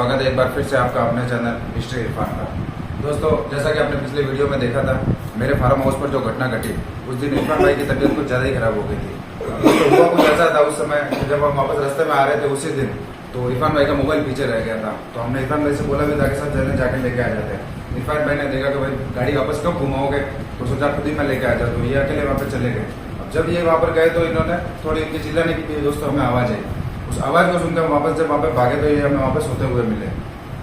स्वागत है एक बार फिर से आपका अपने चैनल हिस्ट्री इरफान का। दोस्तों, जैसा कि आपने पिछले वीडियो में देखा था, मेरे फार्म हाउस पर जो घटना घटी उस दिन इरफान भाई की तबीयत कुछ ज़्यादा ही खराब हो गई थी। दोस्तों, हुआ कुछ ऐसा था उस समय जब हम वापस रास्ते में आ रहे थे उसी दिन, तो इरफान भाई का मोबाइल पीछे रह गया था। तो हमने इरफान भाई से बोला भी था कि सर जल्दी जाके लेके आ जाते हैं। इरफान भाई ने देखा कि भाई गाड़ी वापस कब घुमाओगे, तो सोचा खुद ही मैं लेके आ जाता हूँ। ये अकेले वहाँ पर चले गए। अब जब ये वहाँ पर गए तो इन्होंने थोड़ी इनकी चिल्लाने की दोस्तों हमें आवाज़ आई। उस आवाज़ को सुनकर वापस जब वहाँ पे भागे तो ये हमें वापस होते हुए मिले।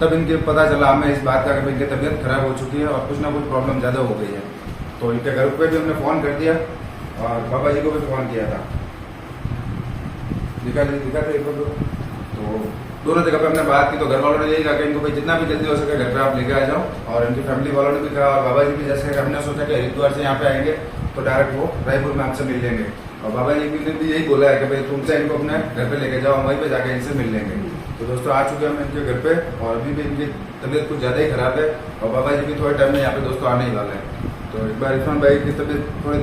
तब इनके पता चला हमें इस बात का कि इनकी तबीयत खराब हो चुकी है और कुछ ना कुछ प्रॉब्लम ज़्यादा हो गई है। तो इनके घर पे भी हमने फ़ोन कर दिया और बाबा जी को भी फ़ोन किया था। दिखा थे तो दोनों जगह पे हमने बात की। तो घर वालों ने यही कहा कि इनको भाई जितना भी जल्दी हो सके घर पे आप लेके आ जाओ। और इनकी फैमिली वालों ने भी कहा और बाबा जी भी, जैसे हमने सोचा कि हरिद्वार से यहाँ पे आएंगे तो डायरेक्ट वो रायपुर में आपसे मिल लेंगे। और बाबा जी ने भी यही बोला है कि भाई तुमसे इनको अपने घर पे लेके जाओ, वहीं पे जाके इनसे मिल लेंगे। तो दोस्तों, आ चुके हम इनके घर पे और अभी भी इनकी तबीयत कुछ ज़्यादा ही खराब है और बाबा जी भी थोड़े टाइम में यहाँ पे दोस्तों आने ही वाले हैं। तो एक बार इरफान भाई की तबीयत थोड़ी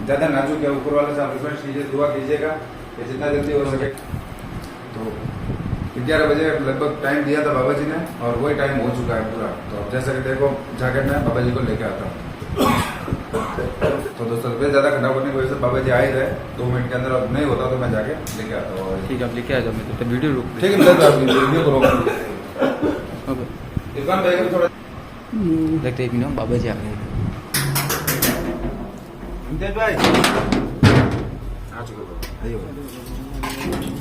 ज़्यादा नाजुक है। ऊपर वाले से आप रिक्वेस्ट कीजिए, दुआ कीजिएगा कि जितना जल्दी हो सके। तो 11 बजे लगभग टाइम दिया था बाबा जी ने और वही टाइम हो चुका है पूरा। तो अब जैसा कि देखो जाकर मैं बाबा जी को लेके आता हूँ। तो दोस्तों, वे ज़्यादा खराब होने की वजह से बाबा जी आए गए 2 मिनट के अंदर। अब नहीं होता तो मैं जाके लेके आता हूँ। ठीक है, आप लेके आ जाओ। मैं तो वीडियो रुक ठीक है, मैं वीडियो को रोक इरफान भाई को थोड़ा लगता है। एक मिनट, बाबा जी आ गए। भाई आ चुके हो।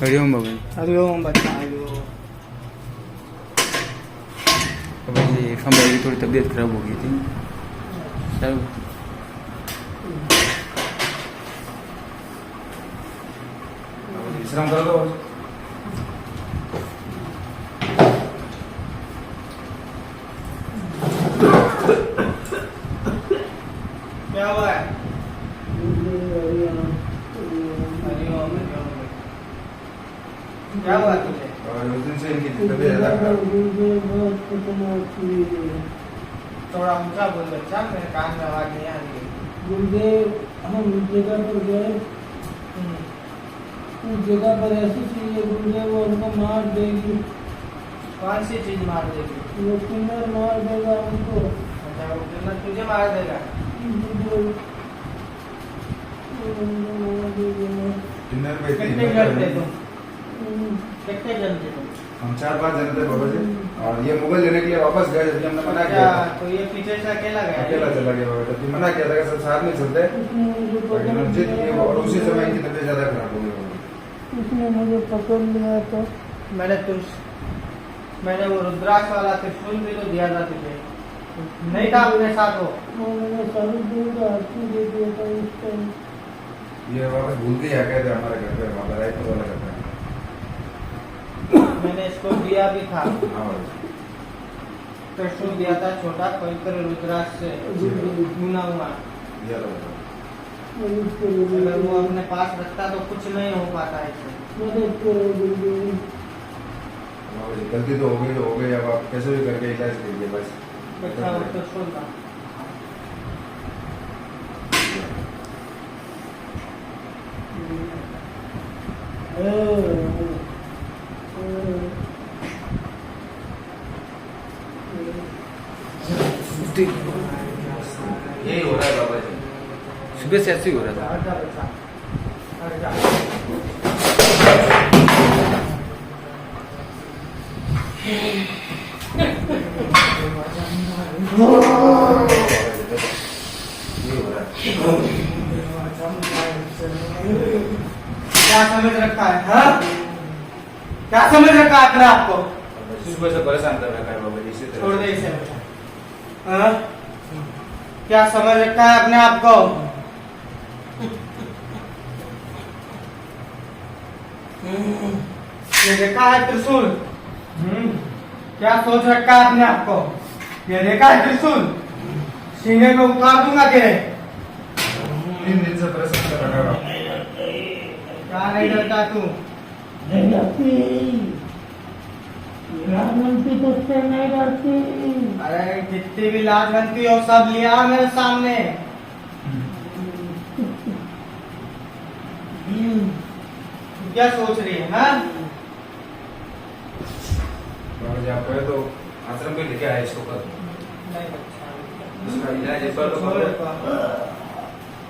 हरिओम बाबा जी। हरिओम बच्चा, हरिओम। बाबा जी, इरफान भाई की थोड़ी तबीयत खराब हो गई थी सर। विश्राम कर दो। क्या हुआ है? हरिओम, क्या हुआ तुझे? और उस दिन से इनकी तबीयत ज़्यादा खराब। थोड़ा ऊंचा बोल बच्चा, मेरे कान में आवाज नहीं आ रही है। गुरुदेव, हम जगह पर गए, उस जगह पर ऐसी चीज है गुरुदेव, वो हमको मार देगी। कौन सी चीज मार देगी? वो किन्नर मार देगा हमको। अच्छा, वो किन्नर तुझे मार देगा? डिनर में कितने जन थे तुम? कितने जन थे तुम? हम 4-5 जन थे बाबा जी। और ये मोबाइल लेने के लिए वापस गए जबकि हमने मना किया था। तो ये पीछे से अकेला गया? अकेला चला गया बाबा, जबकि मना किया था कि सब साथ में चलते। लेकिन जिद की और उसी समय इनकी तबीयत ज़्यादा खराब हो गई। उसने मुझे पकड़ लिया था। मैंने वो रुद्राक्ष वाला त्रिशूल भी तो दिया था तुझे, नहीं था अपने साथ? वो मैंने सारी दूर का हाथी दे दिया था उस टाइम। ये वापस भूल के आ गए थे हमारे घर पे, वहाँ पर रायपुर वाला घर पे। मैंने इसको दिया भी था, हाँ भाई। त्रिशूल दिया था छोटा, पवित्र रुद्राक्ष से बुना हुआ। दिया था वो। अगर वो अपने पास रखता तो कुछ नहीं हो पाता इससे। मदद करो गुरुदेव। बाबा जी, गलती तो हो गई। अब आप कैसे भी करके इलाज कीजिए बस। बच्चा वो त्रिशूल था। यही हो रहा है बाबा जी, सुबह से ऐसे ही हो रहा था। हट जा बच्चा, हट जा। यही हो रहा है। क्या समझ रखा है? हाँ, क्या समझ रखा है अपने आप को? सुबह से परेशान कर रखा है बाबा जी, इसी तरह छोड़ दे इसे बच्चा। हाँ? क्या समझ रखा है अपने आप को? ये देखा है त्रिशूल? क्या सोच रखा है अपने आप को? ये देखा है त्रिशूल? सीने में उतार दूंगा तेरे। 3 दिन से परेशान कर रखा है। क्या नहीं डरता तू? लाजवंती तुझसे नहीं डरती। अरे जितनी भी लाजवंती हो सब लिया मेरे सामने। क्या सोच रही है? हाँ, बाबा जी आप कहे तो आश्रम पे लेके आए इसको कल। इसका इलाज एक बार तो करो।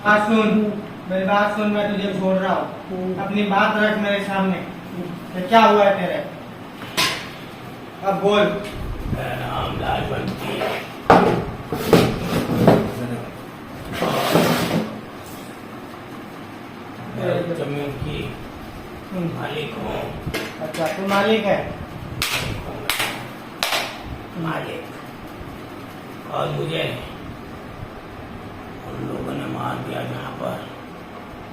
हाँ सुन, मेरी बात सुन, मैं तुझे छोड़ रहा हूँ, अपनी बात रख मेरे सामने। ये क्या हुआ है तेरे? अब बोल। मेरा नाम लालवंती है। मैं उस जमीन की मालिक हूँ। अच्छा तू मालिक है? मालिक, और मुझे उन लोगों ने मार दिया जहाँ पर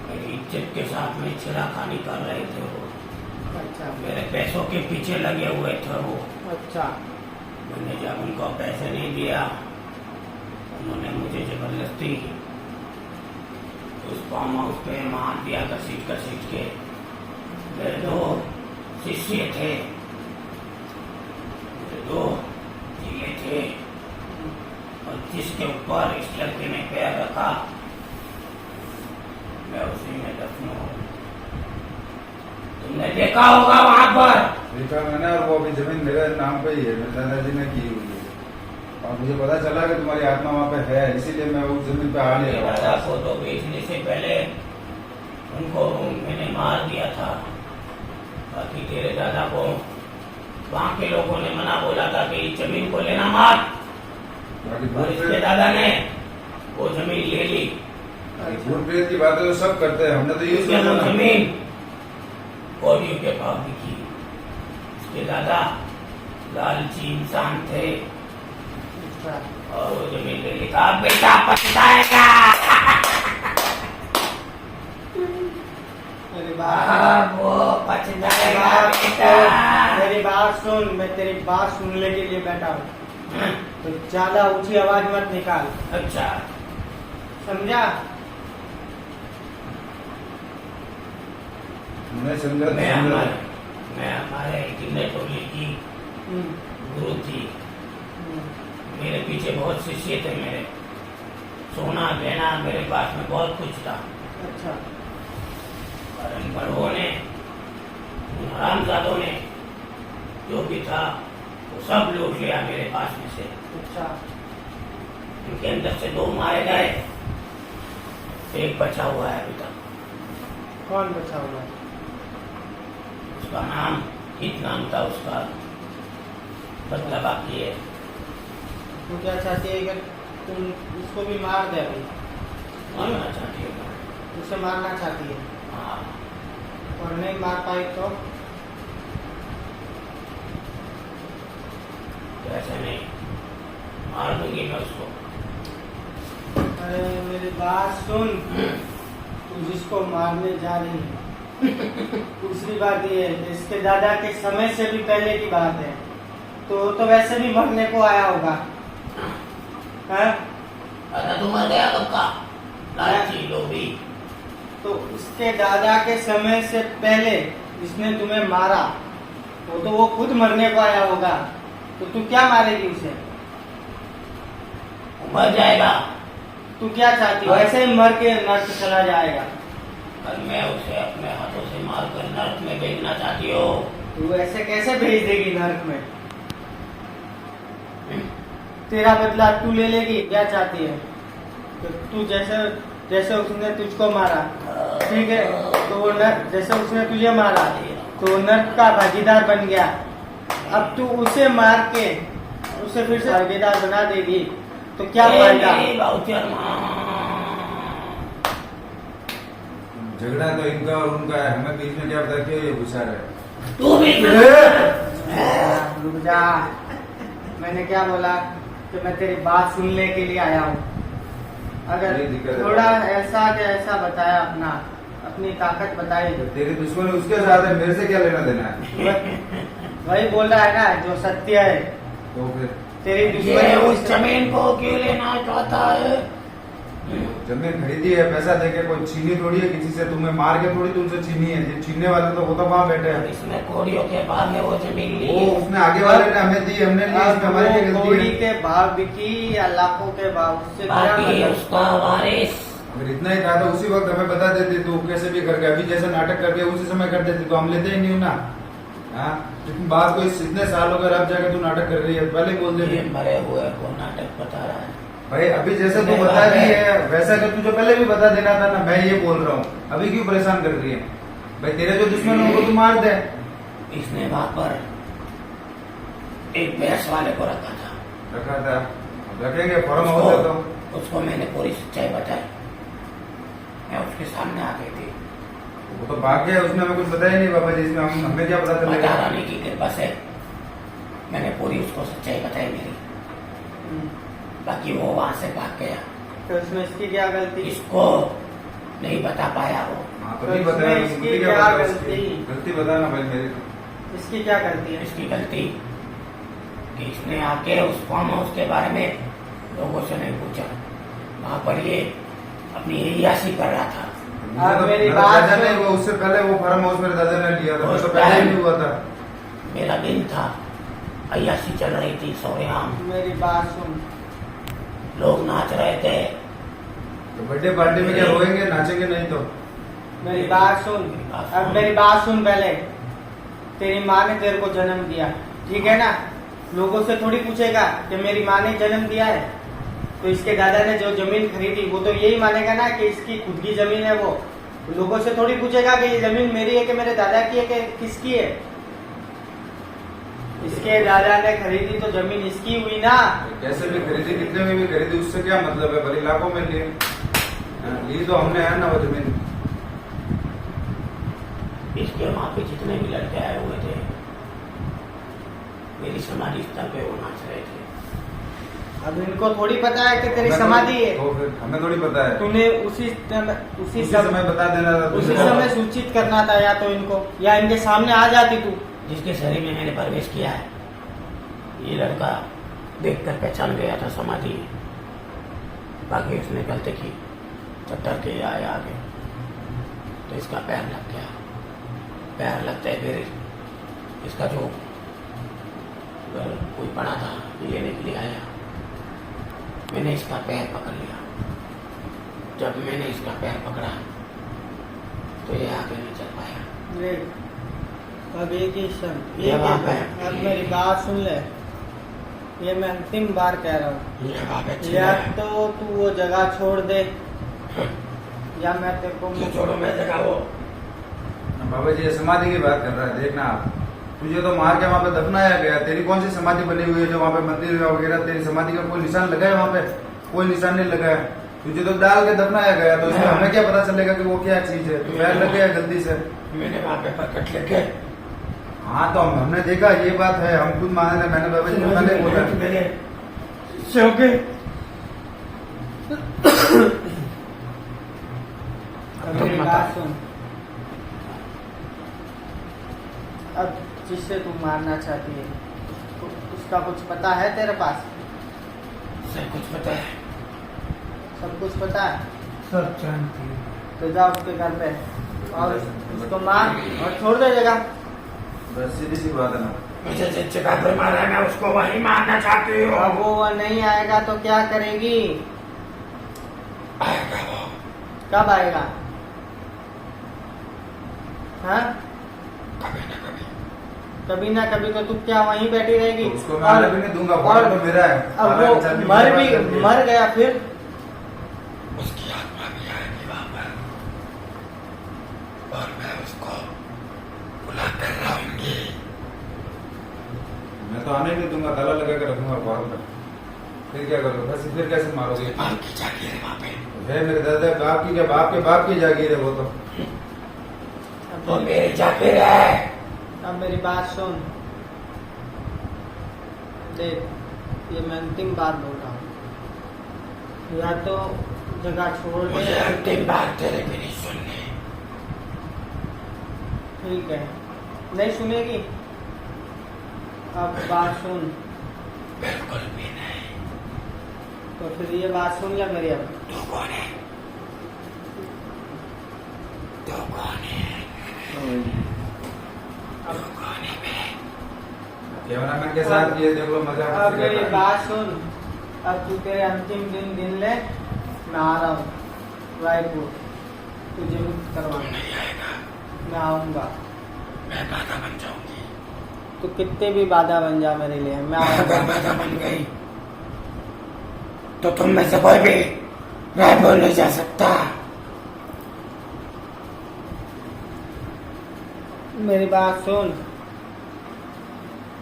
मेरी इज्जत के साथ में छेड़खानी कर रहे थे। वो अच्छा मेरे पैसों के पीछे लगे हुए थे वो। अच्छा मैंने जब उनको पैसे नहीं दिया, उन्होंने मुझे जबरदस्ती उस फार्म हाउस पे मार दिया घसीट के। मेरे दो शिष्य थे, मेरे दो जिले थे, और जिसके ऊपर इस लड़के ने पैर रखा मैं उसी में दफन हूँ। तुमने देखा होगा वहां पर। देखा मैंने, और वो अभी जमीन मेरे नाम पे ही है, मेरे दादाजी ने की हुई है, और मुझे पता चला कि तुम्हारी आत्मा वहाँ पे है, इसीलिए मैं उस जमीन पे आ नहीं मेरे रहा। दादा को तो बेचने से पहले उनको मैंने मार दिया था। बाकी तेरे दादा को वहाँ के लोगों ने मना बोला था कि इस जमीन को लेना मत, बाकी और इसके दादा ने वो जमीन ले ली। भूत प्रेत की बातें तो सब करते हैं, हमने तो ये उसने सुना वो ना। जमीन कौड़ियों के भाव भी की। उसके दादा लालची इंसान थे, अच्छा और वो जमीन ले ली। कहा बेटा पछताएगा। मेरी बात वो पछताएगा बेटा। मेरी बात सुन, मैं तेरी बात सुनने के लिए बैठा हूँ, तो ज्यादा ऊंची आवाज मत निकाल, अच्छा, समझा? मैं समझा मैं हमारे किन्ने टोली की गुरु थी। मेरे पीछे बहुत शिष्य थे मेरे, सोना गहना मेरे पास में बहुत कुछ था। अच्छा और इन बड़ों ने, उन हरामजादों ने जो भी था वो सब लूट लिया मेरे पास में से। अच्छा इनके अंदर से 2 मारे गए, एक बचा हुआ है अभी तक। कौन बचा हुआ है? उसका नाम हित नाम था उसका, बदला बाकी है। तू क्या चाहती है कि तुम उसको भी मार दे? अभी मारना चाहती है। उसे मारना चाहती है, हाँ, और नहीं मार पाई तो? ऐसे नहीं, मार दूंगी मैं उसको। अरे मेरी बात सुन, तू जिसको मारने जा रही है, दूसरी बात ये है, इसके दादा के समय से भी पहले की बात है, तो वैसे भी मरने को आया होगा, हैं? दादा तू मर गया कब का? लालची लोभी। तो उसके दादा के समय से पहले जिसने तुम्हें मारा, तो वो खुद मरने को आया होगा, तो तू क्या मारेगी उसे? मर जाएगा। तू क्या चाहती है? ऐसे ही मर के नर्क चला जाएगा? कल मैं उसे अपने हाथों से मारकर नर्क में भेजना चाहती हो। तू ऐसे कैसे भेज देगी नर्क में? तेरा बदला तू ले लेगी? क्या चाहती है? तो तू जैसे उसने तुझको मारा, ठीक है, तो वो नर्क, जैसे उसने तुझे मारा तो वो नर्क का भागीदार बन गया। अब तू उसे मार के उसे फिर से भागीदार बना देगी, तो क्या फायदा? झगड़ा तो इनका और उनका है, हमें बीच में क्या पता क्यों ये घुसा रहे। तू भी रुक जा, मैंने क्या बोला कि मैं तेरी बात सुनने के लिए आया हूँ। अगर ये दिक्कत है। थोड़ा ऐसा के ऐसा बताया, अपनी ताकत बताई। तेरे दुश्मन उसके साथ है, मेरे से क्या लेना देना है? वही बोल रहा है ना जो सत्य है। तो फिर तेरी ये दुश्मन उस जमीन को क्यों लेना चाहता है? जमीन खरीदी है पैसा देके, कोई छीनी थोड़ी है किसी से, तुम्हें मार के थोड़ी तुमसे छीनी है। ये छीनने वाले तो वो तो वहाँ बैठे हैं। इसमें कोड़ियों के बाद में वो जमीन ली वो है। उसने आगे वाले ने हमें दी, हमने ली, इसमें हमारी क्या गलती कौड़ी है? के भाव बिकी या लाखों के भाव, उससे क्या बाकी मतलब? उसका वारिस। अगर इतना ही था तो उसी वक्त हमें बता देती, तू कैसे भी करके, अभी जैसे नाटक करके उसी समय कर देती तो हम लेते ही नहीं ना। हाँ लेकिन बात को इतने साल हो गए अब जाके तू नाटक कर रही है, पहले ही बोल दे। ये मरे हुए को नाटक बता रहा है। भाई अभी जैसे तू बता रही है वैसा कि तुझे पहले भी बता देना था ना, मैं ये बोल रहा हूँ, अभी क्यों परेशान कर रही है? भाई तेरे जो दुश्मन है उनको तू मार दे। इसने वहां पर एक भैंस वाले को रखा था, रखेंगे फॉर्म हाउस है तो। उसको मैंने पूरी सच्चाई बताई, मैं उसके सामने आ गई थी। वो तो भाग गया, उसने हमें कुछ बताया नहीं बाबा जी, इसमें हमें क्या पता चलेगा? माता रानी की कृपा से मैंने पूरी उसको सच्चाई बताई मेरी, बाकी वो वहां से भाग गया। तो इसमें इसकी क्या गलती? इसको नहीं बता पाया वो। हाँ तो तो नहीं बताया, इसमें मुझे इसकी क्या क्या पता गलती? इसकी? गलती बता ना भाई मेरी। इसकी क्या गलती है? इसकी गलती कि इसने आके उस फार्म हाउस के बारे में लोगों से नहीं पूछा, वहां पर ये अपनी एयासी कर रहा था। आप तो मेरी मेरा बात दादा सुन। ने वो उससे पहले वो फार्म हाउस मेरे दादा ने लिया था, उस तो पहले ही टाइम नहीं हुआ था। मेरा दिन था, अयासी चल रही थी सोरेआम, मेरी बात सुन। लोग नाच रहे थे। तो बर्थडे पार्टी में क्या रोएंगे, नाचेंगे नहीं तो? मेरी बात सुन। अब मेरी बात सुन पहले। तेरी माँ ने तेरे को जन्म दिया, ठीक है ना? लोगों से थोड़ी पूछेगा कि मेरी माँ ने जन्म दिया है। तो इसके दादा ने जो जमीन खरीदी वो तो यही मानेगा ना कि इसकी खुद की जमीन है। वो लोगों से थोड़ी पूछेगा कि ये जमीन मेरी है कि मेरे दादा की है कि किसकी है। इसके दादा ने खरीदी तो जमीन इसकी हुई ना। कैसे भी खरीदी, कितने में भी खरीदी, उससे क्या मतलब है? भले लाखों में लिए, ली तो हमने है ना वो जमीन। इसके वहां पे जितने भी लड़के आए हुए थे मेरी समाधि स्थल पे वो नाच रहे थे। अब इनको थोड़ी पता है कि तेरी समाधि है। तो फिर हमें थोड़ी पता है। तूने उसी समय बता देना था उसी तुझे। समय सूचित करना था, या तो इनको या इनके सामने आ जाती तू। जिसके शरीर में मैंने प्रवेश किया है, ये लड़का देखकर पहचान गया था समाधि। बाकी उसने गलती की, चट्टर के आया आगे तो इसका पैर लग गया। पैर लगता है फिर इसका जो कोई पड़ा था लेने के लिए आया, मैंने इसका पैर पकड़ लिया। जब मैंने इसका पैर पकड़ा तो ये आगे नहीं चल पाया। देख, अब एक ही क्षण, ये वहाँ पे। अब मेरी बात सुन ले। ये मैं अंतिम बार कह रहा हूँ, ये बात अच्छी या है। तो तू वो जगह छोड़ दे या मैं तेरे को ये छोड़ो, मैं जगह वो बाबा जी ये समाधि की बात कर रहा है, देखना आप। तुझे तो मार के वहाँ पे दफनाया गया, तेरी कौन सी समाधि बनी हुई है जो वहाँ पे मंदिर वगैरह? तेरी समाधि का कोई निशान लगा है वहाँ पे? कोई निशान नहीं लगा है। तुझे तो डाल के दफनाया गया, तो इसमें हमें क्या पता चलेगा कि वो क्या चीज है? तो पैर लग गया गलती से। मैंने वहाँ पे पकड़ लेके हाँ तो हमने देखा, ये बात है, हम खुद मान रहे। मैंने बाबा जी ने पहले बोला। अब मेरी बात सुन। अब जिससे तू मारना चाहती है तो उसका कुछ पता है तेरे पास? सब कुछ पता है। सब कुछ पता है सब जानती है। तो जा उसके घर पे और उसको मार और छोड़ दे जगह। बस सीधी सी बात है ना। मुझे जिस जगह पे मारा है मैं उसको वहीं मारना चाहती हूँ। अब वो नहीं आएगा तो क्या करेगी? आएगा वो। कब आएगा? हाँ, कभी ना कभी। कभी ना कभी तो तू क्या वहीं बैठी रहेगी? तो उसको मैं अलग भी नहीं दूंगा, बॉर्डर तो मेरा है। अब सारा वो इंसान भी मेरे पास है। मर गया फिर? उसकी आत्मा भी आएगी वहां पर और मैं उसको बुला कर लाऊंगी। मैं तो आने ही नहीं दूंगा, ताला लगा कर रखूंगा बाहर में। फिर क्या करोगे? बस फिर कैसे मारोगे? बाप की जागीर है वहां पे। है मेरे दादा बाप की, क्या बाप के बाप की जागीर है वो तो। वो मेरी जागीर है। अब मेरी बात सुन। देख, ये मैं अंतिम बार बोल रहा हूँ, या तो जगह छोड़ मुझे दे। अंतिम बार तेरे भी नहीं सुननी। ठीक है, नहीं सुनेगी? अब बात सुन। बिल्कुल भी नहीं। तो फिर ये बात सुन ले मेरी। अब तू कौन है? तू कौन है? तू कौन है मैं? कैमरामैन के साथ ये देख लो मजा अब मस्ती मेरी कर रहा है। बात सुन। अब तू तेरे अंतिम दिन ले, मैं आ रहा हूँ रायपुर, तुझे मुक्त तू करवा। नहीं आएगा। मैं आऊंगा। मैं बाधा बन जाऊंगी। तो कितने भी बाधा बन जा मेरे लिए, मैं अगर बाधा बन गई तो तुम में से कोई भी रायपुर नहीं जा सकता। मेरी बात सुन,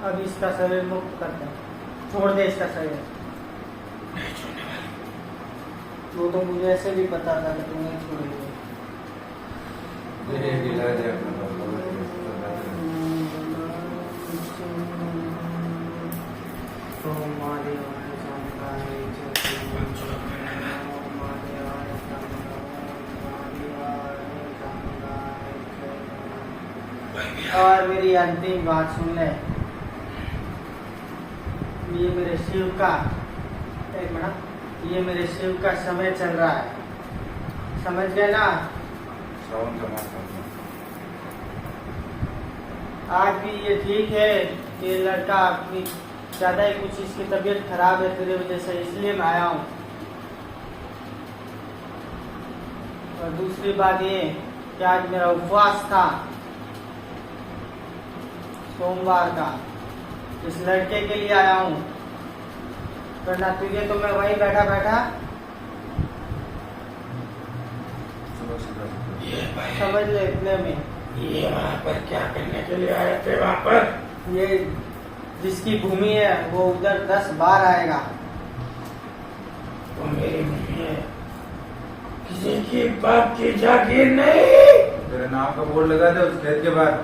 अब इसका शरीर मुक्त कर दे, छोड़ दे इसका शरीर। वो तो मुझे ऐसे भी पता था कि तू नहीं छोड़ेगी। ये एक इलाज है अपने पास। और मेरी अंतिम बात सुन ले, ये मेरे शिव का, एक मिनट, ये मेरे शिव का समय चल रहा है, समझ गए ना? श्रावण का मास है। आज भी ये ठीक है कि ये लड़का अपनी ज्यादा ही कुछ इसकी तबीयत खराब है तेरे वजह से, इसलिए मैं आया हूँ। और दूसरी बात ये कि आज मेरा उपवास था सोमवार का, इस लड़के के लिए आया हूँ, वरना तुझे तो मैं वहीं बैठा बैठा ये भाई, समझ ले इतने में। ये वहाँ पर क्या करने के लिए आए थे? वहाँ पर ये जिसकी भूमि है वो उधर 10 बार आएगा। तो मेरी भूमि है, किसी की बाप की जागीर नहीं। तेरे नाम का बोर्ड लगा दे उस खेत के बाहर,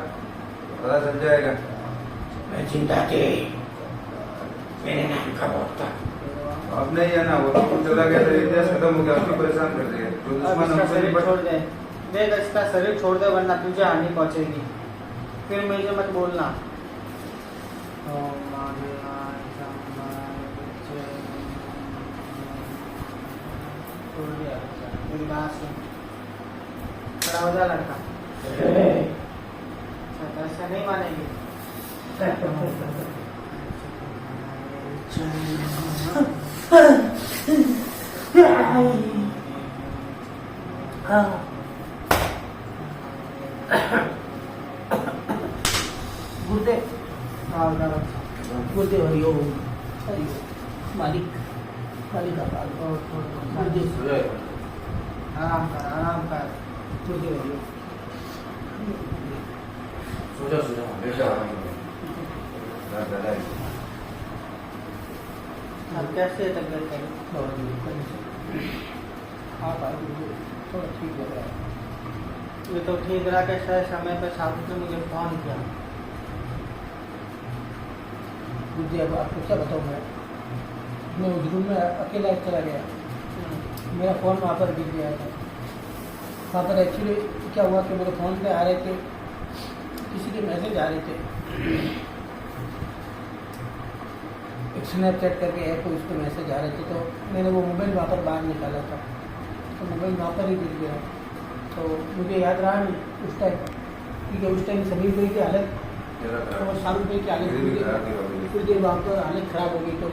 पता चल जाएगा। मैं जिंदा थी, मेरे नाम का बोर्ड था। अब नहीं है ना, वो तो चला गया, तेरा इतिहास खत्म हो गया, उसको परेशान कर दिया। जो अब दुश्मन इसका हमसे शरीर निपट, छोड़ दे, देख इसका शरीर छोड़ दे वरना तुझे हानि पहुंचेगी, फिर मुझे मत बोलना। मेरी बात सुन, खड़ा हो जा लड़का, ऐसा नहीं मानेगी। गुरुदेव, गुरुदेव हरिओम। मालिक, मालिक का गुरुदेव, आराम कर, आराम कर। गुरुदेव हरिओम। बेटा दादा अब कैसे है तबियत है? बाबा जी, आप आए गुरुदेव, थोड़ा ठीक लग रहा है। ये तो ठीक रहा कि शायद समय पर साहब ने मुझे फोन किया। गुरुदेव आपको क्या बताऊँ मैं उस रूम में अकेला चला गया, मेरा फ़ोन वहाँ पर गिर गया था। वहाँ पर एक्चुअली क्या हुआ कि मेरे फ़ोन पे आ रहे थे, किसी के मैसेज आ रहे थे, एक स्नैपचैट करके ऐप उस पर मैसेज आ रहे थे, तो मैंने वो मोबाइल वहाँ पर बाहर निकाला था, तो मोबाइल वहाँ पर ही गिर गया। तो मुझे याद रहा नहीं उस टाइम, क्योंकि उस टाइम समीर भाई की हालत और शाहरुख भाई की हालत कुछ देर वहाँ पर हालत ख़राब हो गई। तो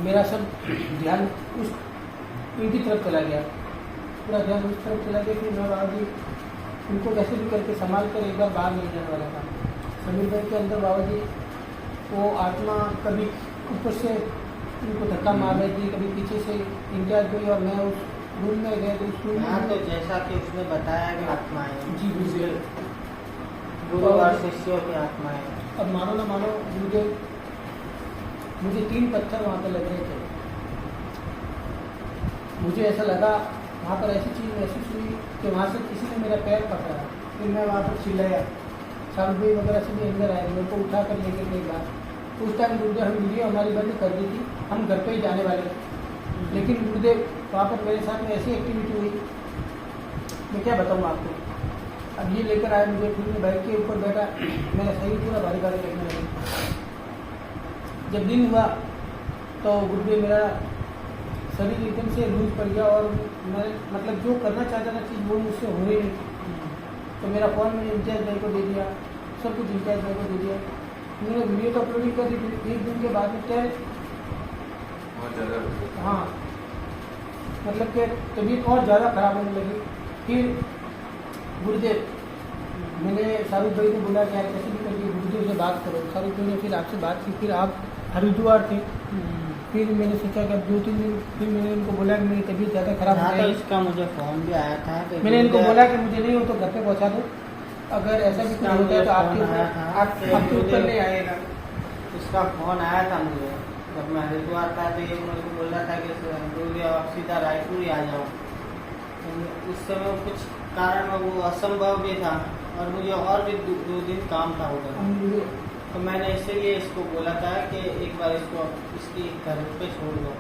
मेरा सब ध्यान उस इनकी तरफ चला गया, पूरा ध्यान उस तरफ चला गया कि मैं बाबा जी उनको कैसे भी करके संभाल कर एक बार बाहर ले जाने वाला था। समीर भाई के अंदर बाबा जी वो आत्मा कभी ऊपर से उनको धक्का मार रही थी, कभी पीछे से इंचार्ज हुई और मैं उस रूम में गया तो उस रूम हाँ, में तो जैसा कि उसने बताया कि आत्माएं, जी गुरुदेव, गुरु और शिष्यों की आत्माएं। अब मानो ना मानो गुरुदेव, मुझे 3 पत्थर वहाँ पर लग रहे थे। मुझे ऐसा लगा वहाँ पर ऐसी चीज़ महसूस हुई कि वहाँ से किसी ने मेरा पैर पकड़ा, फिर मैं वहाँ पर चिल्लाया, साहब भाई वगैरह से भी अंदर आए, मेरे को उठा कर लेके गई बात। तो उस टाइम गुरुदेव हम वीडियो हमारी बंद कर दी थी, हम घर पे ही जाने वाले थे, लेकिन गुरुदेव वहाँ पर मेरे साथ में ऐसी एक्टिविटी हुई, मैं क्या बताऊँ आपको। अब ये लेकर आए मुझे, फिर मैं बाइक के ऊपर बैठा, मेरा शरीर पूरा भारी भारी लगने लगा। जब दिन हुआ तो गुरुदेव मेरा शरीर एकदम से लूज पड़ गया और मैं मतलब जो करना चाहता था चीज़ वो मुझसे हो रही नहीं। तो मेरा फ़ोन मैंने इंचार्ज भाई को दे दिया, सब कुछ इंचार्ज भाई को दे दिया। मैंने वीडियो तो अपलोडिंग कर दी थी, 1 दिन के बाद में क्या बहुत ज़्यादा हाँ मतलब कि तबीयत और ज़्यादा खराब होने लगी। फिर गुरुदेव मैंने शाहरुख भाई को बोला कि यार कैसे भी करके गुरुदेव से बात करो। शाहरुख भाई ने फिर आपसे बात की, फिर आप हरिद्वार थे। फिर मैंने सोचा कि अब 2-3 दिन फिर मैंने इनको बोला कि मेरी तबीयत ज़्यादा खराब हो हाँ, तो गई। इसका मुझे फोन भी आया था कि मैंने इनको बोला कि मुझे नहीं हो तो घर पे पहुंचा दो, अगर ऐसा भी कुछ होता है तो आपके फोन आया था ऊपर आपके ऊपर नहीं आएगा। इसका फोन आया था मुझे जब मैं हरिद्वार था, तो ये मेरे को बोल रहा था कि गुरुदेव आप सीधा रायपुर ही आ जाओ। तो उस समय कुछ कारण वो असंभव भी था और मुझे और भी 2 दिन काम था उधर, तो मैंने इसीलिए इसको बोला था कि एक बार इसको इसकी घर पे छोड़ दो।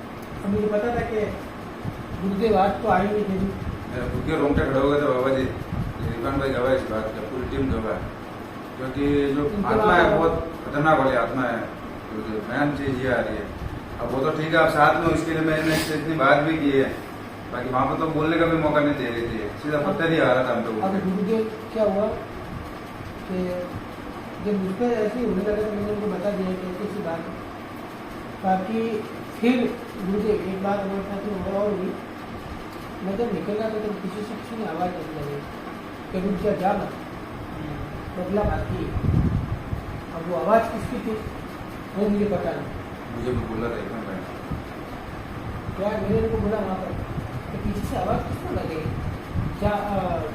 अब मुझे पता था कि गुरुदेव आज तो आएंगे थे। मेरा खुद के रोंगटे खड़े हो गए थे बाबा जी। इरफान भाई गवाह है इस बात का, पूरी टीम गवाह है, क्योंकि जो आत्मा है बहुत खतरनाक वाली आत्मा है। मेन चीज ये आ रही है। अब वो तो ठीक है, आप साथ में उसके लिए मैंने इतनी बात भी की है, बाकी वहाँ पर तो बोलने का भी मौका नहीं दे रही थी, सीधा पत्थर ही आ रहा था हम अब लोग। गुरुदेव क्या हुआ कि जब मुझ पर ऐसे ही होने लगा तो मैंने उनको बता दिया कि ऐसी बात है। बाकी फिर गुरुदेव एक बात और था कि और हुई, मैं जब निकल रहा था तो किसी से किसी ने आवाज़ देने लगी कि रुक जा, जा मत, बदला बाकी है। अब वो आवाज़ किसकी थी वो मुझे पता नहीं। मुझे भी बोला था इरफान भाई, क्या मैंने उनको बोला वहाँ पर कि पीछे से आवाज़ किसको लगेगी, जा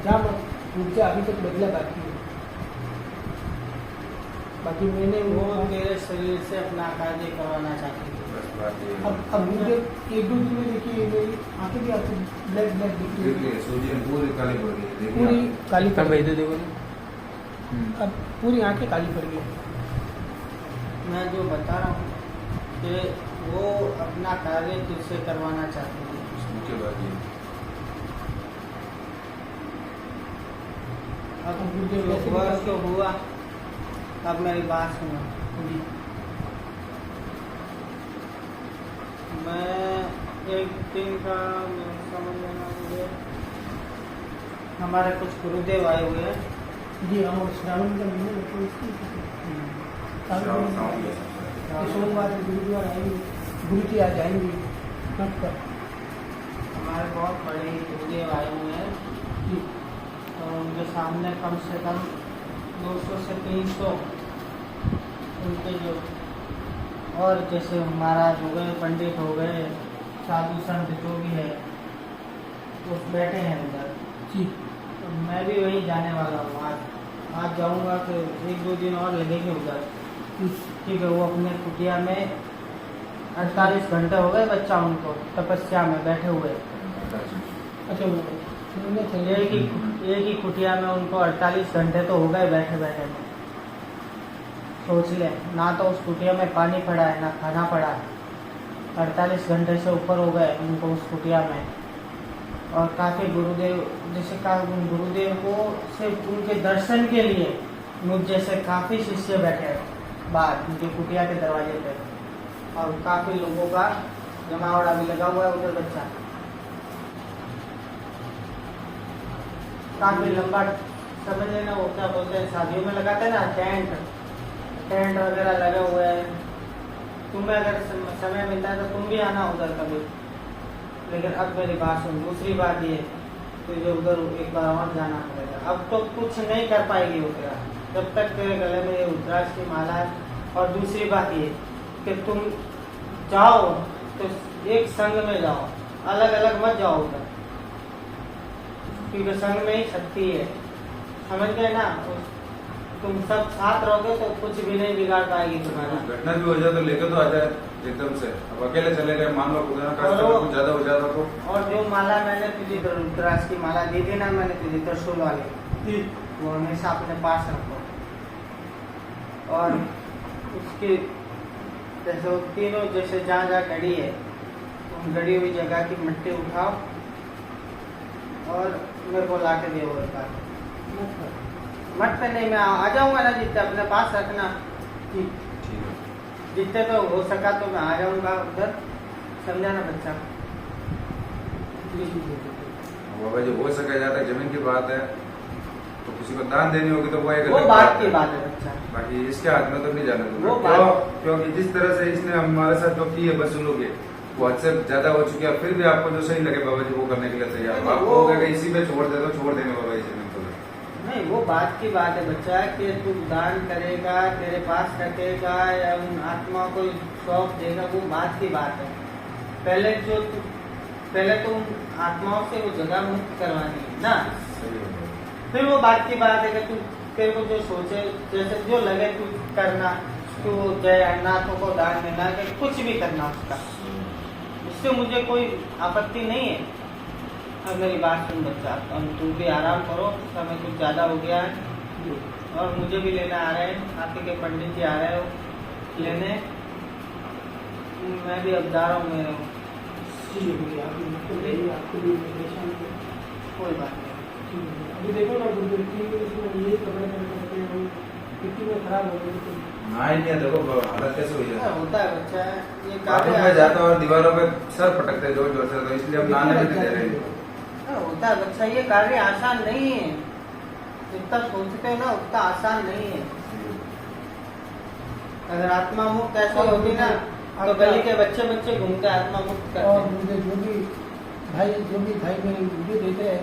जा मत, रुक जा, अभी तक बदला बाकी है। बाकी मैंने वो वो मेरे शरीर से अपना कार्य करवाना चाहती थी। बस बात ये है। अब मुझे 1-2 दिन में देखिए मेरी आंखें भी आपको ब्लैक ब्लैक दिख रही देखिए है, सूजी पूरी काली पड़ गई, देखिए पूरी आप। काली पड़ कब भाई गई। तो देखो अब पूरी आंखें काली पड़ गई। मैं जो बता रहा हूँ कि वो अपना कार्य तुझसे करवाना चाहती थी। मुख्य बात ये अब गुरुदेव जो कैसे हुआ निकलते? तो हुआ, अब मेरी बात सुनो। जी मैं एक दिन का समझ लेना, मुझे हमारे कुछ गुरुदेव आए हुए हैं। जी हम श्रावण का महीने में तो इसकी श्रावण के हिसाब से। सोमवार में गुरुद्वारा आएंगे, गुरु जी आ जाएंगे मत कर। हमारे बहुत बड़े गुरुदेव आए हुए हैं, जी तो उनके सामने कम से कम 200 से 300 उनके जो और जैसे महाराज हो गए, पंडित हो गए, साधु संत जो भी है वो बैठे हैं उधर। जी तो मैं भी वहीं जाने वाला हूँ। आज जाऊँगा तो 1-2 दिन और लगेंगे उधर, ठीक है। वो अपने कुटिया में 48 घंटे हो गए बच्चा उनको तपस्या में बैठे हुए। अच्छा वो चलिए एक ही कुटिया में उनको 48 घंटे तो हो गए बैठे बैठे में। सोच ले, ना तो उस कुटिया में पानी पड़ा है ना खाना पड़ा है, 48 घंटे से ऊपर हो गए उनको उस कुटिया में। और काफ़ी गुरुदेव जैसे उन गुरुदेव को सिर्फ उनके दर्शन के लिए मुझ जैसे काफ़ी शिष्य बैठे हैं बाहर उनके कुटिया के दरवाजे पे, और काफ़ी लोगों का जमावड़ा भी लगा हुआ है उधर। बच्चा काफ़ी लंबा, समझ लेना वो क्या बोलते हैं शादियों में लगाते हैं ना टेंट वगैरह लगे हुए हैं। तुम्हें अगर समय मिलता है तो तुम भी आना उधर कभी। लेकिन अब मेरी बात सुन, दूसरी बात ये, तुझे उधर एक बार और जाना पड़ेगा। अब तो कुछ नहीं कर पाएगी वो तेरा, जब तक तेरे गले में ये रुद्राक्ष की माला है। और दूसरी बात ये कि तुम जाओ तो एक संग में जाओ, अलग अलग मत जाओ उधर, क्योंकि संग में ही शक्ति है, समझ गए ना। तुम सब साथ रहोगे तो कुछ भी नहीं बिगाड़ पाएगी तुम्हारा। घटना भी हो जाए तो लेकर तो आ जाए एकदम से। अब अकेले चले गए, मान लो खुदा का कुछ ज्यादा हो जाता तो। और जो माला मैंने तुझे रुद्राक्ष की माला दी थी ना, मैंने तुझे त्रिशूल वाली, वो हमेशा अपने पास रखो। और उसकी जैसे वो तीनों जैसे जहाँ जहाँ गड़ी है, उन गड़ी हुई जगह की मिट्टी उठाओ और मेरे को ला के दे वो एक बार। मत पे नहीं, मैं आ जाऊंगा ना, जितने अपने पास रखना, ठीक है। जितने तो हो सका तो मैं आ जाऊंगा उधर, समझा ना बच्चा। बाबा जी हो सका जाता है, जमीन की बात है तो किसी को दान देनी होगी तो वो एक वो अलग बात की बात है बच्चा। बाकी इसके हाथ में तो नहीं जाने वो दूंगा। बात- क्योंकि जिस तरह से इसने हमारे साथ जो की है बस सुनोगे, वो हद से ज्यादा हो चुकी है। फिर भी आपको जो सही लगे बाबा जी वो करने के लिए तैयार। नहीं, आपको वो- हो गया कि इसी पे छोड़ दे तो छोड़ देंगे बाबा जी जमीन को। नहीं, वो बात की बात है बच्चा कि तू दान करेगा, तेरे पास रखेगा या उन आत्माओं को सौंप देगा, वो बात की बात है। पहले तो उन आत्माओं से वो जगह मुक्त करवानी है ना, फिर वो बात की बात है कि तू तेरे को जो सोचे, जैसे जो लगे तू करना, तू जय अनाथों को दान देना, कि कुछ भी करना उसका, उससे मुझे कोई आपत्ति नहीं है। अब मेरी बात सुन बच्चा, अब तू भी आराम करो, समय कुछ ज़्यादा हो गया है और मुझे भी लेना आ रहे हैं, आपके के पंडित जी आ रहे हो लेने, मैं भी अब जा रहा हूँ मेरे कोई बात नहीं। अभी देखो ना ये कपड़े कितनी में खराब हो गई तो हाँ नहीं देखो हालत कैसे हुई है। होता है बच्चा, ये बाथरूम में जाता और दीवारों पे सर पटकते जोर जोर से, तो इसलिए हम नहाने भी नहीं दे रहे हैं। होता है बच्चा, ये कार्य आसान नहीं है, जितना सोचते हैं ना उतना आसान नहीं है। अगर आत्मा मुक्त ऐसे होगी ना तो गली के बच्चे घूमते आत्मा मुक्त और करते। मुझे जो भी भाई मेरे वीडियो देते हैं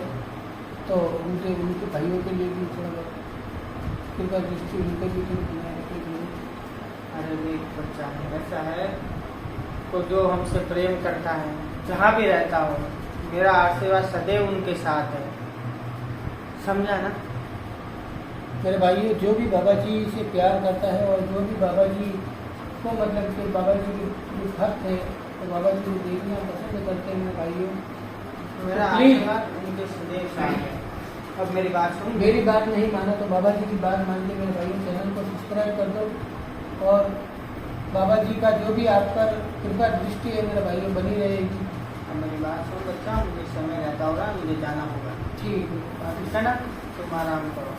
तो उनके भाइयों के लिए भी थोड़ा बहुत कृपा दृष्टि उनके भी बनाए रखे लिए। अरे देख बच्चा, ऐसा है तो जो हमसे प्रेम करता है जहाँ भी रहता हो, मेरा आशीर्वाद सदैव उनके साथ है, समझा ना। मेरे भाइयों, जो भी बाबा जी से प्यार करता है और जो भी बाबा जी को मतलब कि बाबा जी के जो भक्त है तो बाबा जी को देखना पसंद करते हैं मेरे भाइयों, मेरा प्लीज आशीर्वाद उनके सदैव साथ है। अब मेरी बात सुन, मेरी बात नहीं माना तो बाबा जी की बात मान के मेरे भाइयों चैनल को सब्सक्राइब कर दो और बाबा जी का जो भी आप पर कृपा दृष्टि है मेरे भाइयों बनी रहेगी। अब मेरी बात सुन बच्चा, मुझे समय रहता होगा, मुझे जाना होगा, ठीक है, ठीक है ना, तुम आराम करो।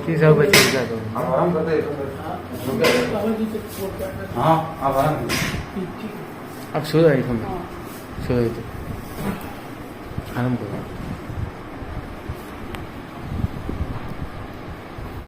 ठीक है बच्चे क्या तो हम आराम करते हैं। बाबा जी से सपोर्ट करना। हाँ आप आराम ठीक है। अब सो जाइए, सो जाइए तो आराम करो।